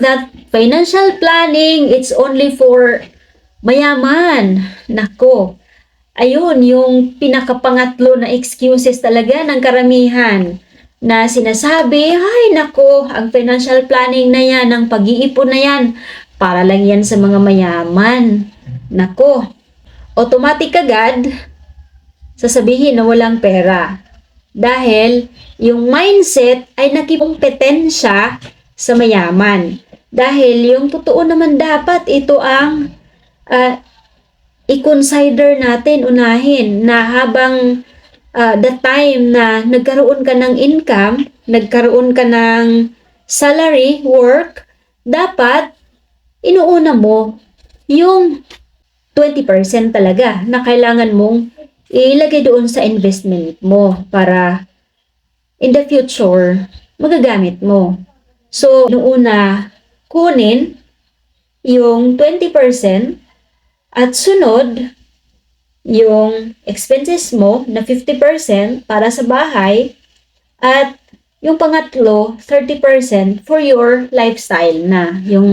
that financial planning, it's only for mayaman. Nako, ayun, yung pinakapangatlo na excuses talaga ng karamihan na sinasabi, ay nako, ang financial planning na yan, ang pag-iipon na yan, para lang yan sa mga mayaman. Nako, automatic agad, sasabihin na walang pera. Dahil yung mindset ay nakikumpetensya sa mayaman. Dahil yung totoo naman dapat ito ang i-consider natin, unahin, na habang the time na nagkaroon ka ng income, nagkaroon ka ng salary, work, dapat inuuna mo yung 20% talaga na kailangan mong ilagay doon sa investment mo para in the future, magagamit mo. So, noona, kunin yung 20% at sunod, yung expenses mo na 50% para sa bahay at yung pangatlo, 30% for your lifestyle na. Yung